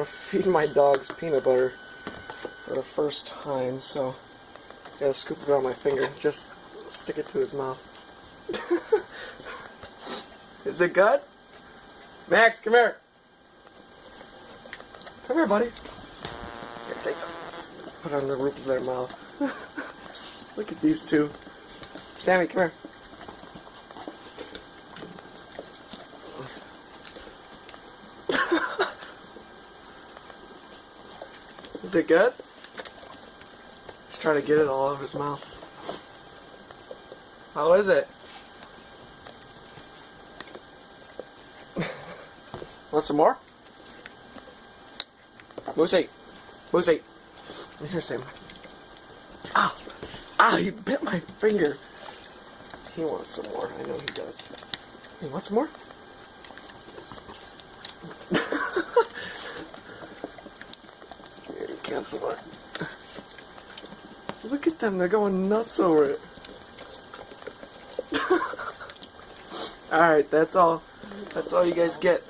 to feed my dogs peanut butter for the first time, so I gotta scoop it on my finger. Just stick it to his mouth. Is it good? Max, come here. Come here, buddy. Here, take some. Put it on the roof of their mouth. Look at these two. Sammy, come here. Is it good? He's trying to get it all over his mouth. How is it? Want some more? Moosey! Moosey! Here, Sam. Ow! Ow! He bit my finger! He wants some more. I know he does. Hey, want some more? Here, you can have some more. Look at them. They're going nuts over it. Alright, that's all. That's all you guys get.